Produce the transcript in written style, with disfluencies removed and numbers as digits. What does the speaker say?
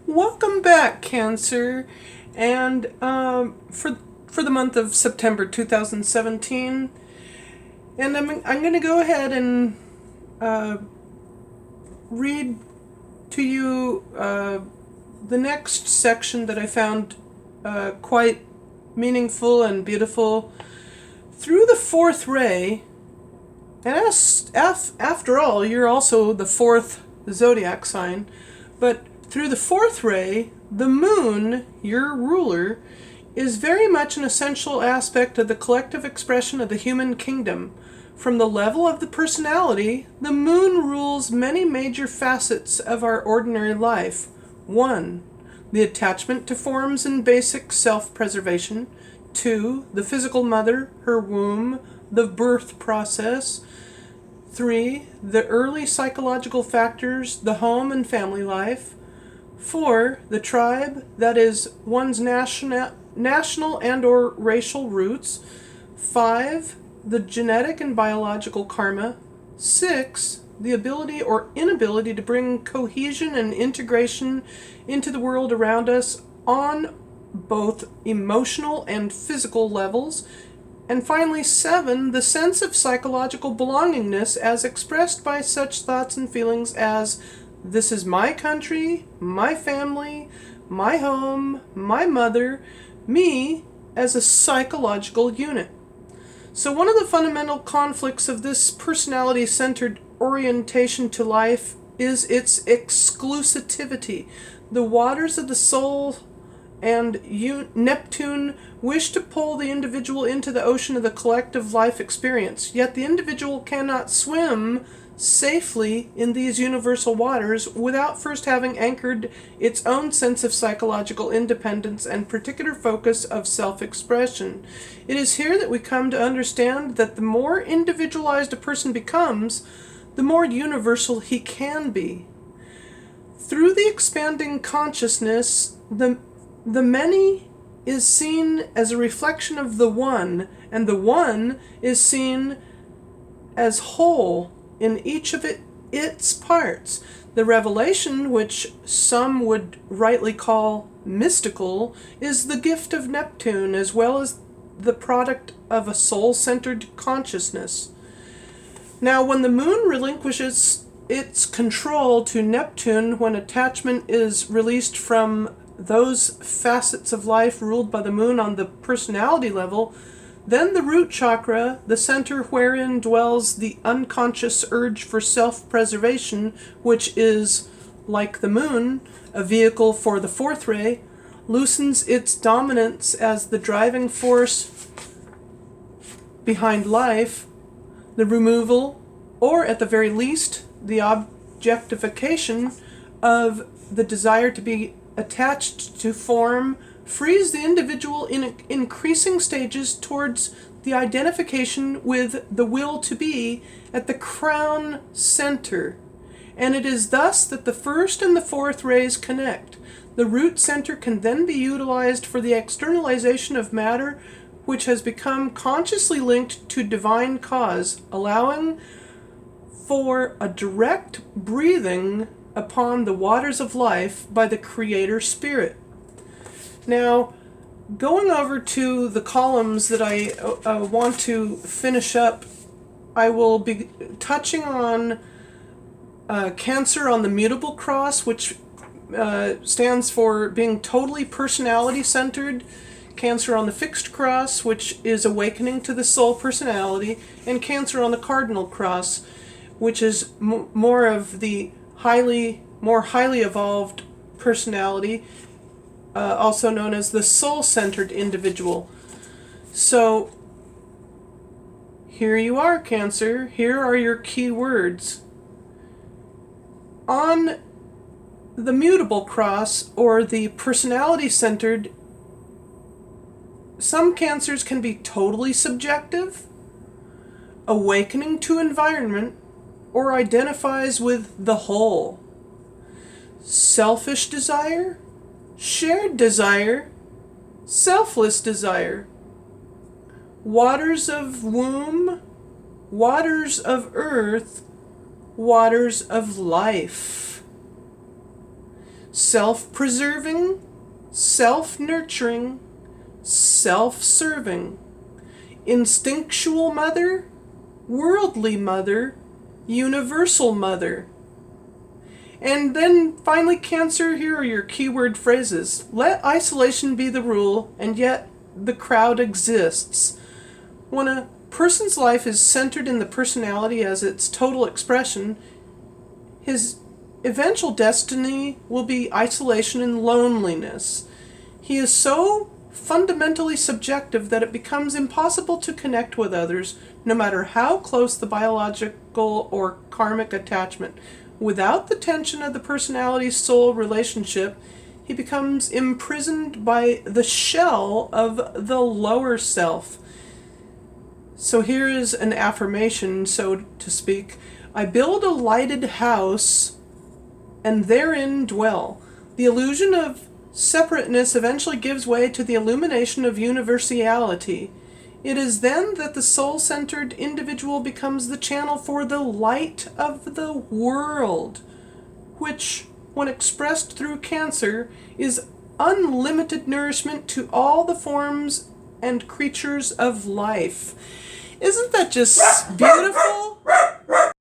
Welcome back, Cancer. And for the month of September 2017, and I'm going to go ahead and read to you the next section that I found quite meaningful and beautiful. Through the fourth ray, and after all, you're also the fourth zodiac sign, but through the fourth ray, the moon, your ruler, is very much an essential aspect of the collective expression of the human kingdom. From the level of the personality, the moon rules many major facets of our ordinary life. 1. The attachment to forms and basic self-preservation. 2. The physical mother, her womb, the birth process. 3. The early psychological factors, the home and family life. 4. The tribe, that is, one's national and or racial roots. 5. The genetic and biological karma. 6. The ability or inability to bring cohesion and integration into the world around us on both emotional and physical levels. And finally, 7. The sense of psychological belongingness as expressed by such thoughts and feelings as this is my country, my family, my home, my mother, me as a psychological unit. So one of the fundamental conflicts of this personality-centered orientation to life is its exclusivity. The waters of the soul and Neptune wish to pull the individual into the ocean of the collective life experience, yet the individual cannot swim safely in these universal waters without first having anchored its own sense of psychological independence and particular focus of self-expression. It is here that we come to understand that the more individualized a person becomes, the more universal he can be. Through the expanding consciousness, the many is seen as a reflection of the one, and the one is seen as whole in each of its parts. The revelation, which some would rightly call mystical, is the gift of Neptune as well as the product of a soul-centered consciousness. Now, when the moon relinquishes its control to Neptune, when attachment is released from those facets of life ruled by the moon on the personality level, then the root chakra, the center wherein dwells the unconscious urge for self-preservation, which is, like the moon, a vehicle for the fourth ray, loosens its dominance as the driving force behind life, the removal, or at the very least, the objectification of the desire to be attached to form, frees the individual in increasing stages towards the identification with the will to be at the crown center. And it is thus that the first and the fourth rays connect. The root center can then be utilized for the externalization of matter, which has become consciously linked to divine cause, allowing for a direct breathing upon the waters of life by the Creator Spirit. Now, going over to the columns that I want to finish up, I will be touching on Cancer on the mutable cross, which stands for being totally personality-centered. Cancer on the fixed cross, which is awakening to the soul personality. And Cancer on the cardinal cross, which is more of the more highly evolved personality, also known as the soul-centered individual. So here you are, Cancer. Here are your key words. On the mutable cross, or the personality-centered, some Cancers can be totally subjective, awakening to environment, or identifies with the whole. Selfish desire, shared desire, selfless desire. Waters of womb, waters of earth, waters of life. self-preserving, self-nurturing, self-serving, instinctual mother, worldly mother, universal mother. And then finally, Cancer, here are your keyword phrases. Let isolation be the rule, and yet the crowd exists. When a person's life is centered in the personality as its total expression, his eventual destiny will be isolation and loneliness. He is so fundamentally subjective that it becomes impossible to connect with others, no matter how close the biological or karmic attachment. Without the tension of the personality-soul relationship, he becomes imprisoned by the shell of the lower self. So here is an affirmation, so to speak. I build a lighted house and therein dwell. The illusion of separateness eventually gives way to the illumination of universality. It is then that the soul-centered individual becomes the channel for the light of the world, which, when expressed through Cancer, is unlimited nourishment to all the forms and creatures of life. Isn't that just beautiful?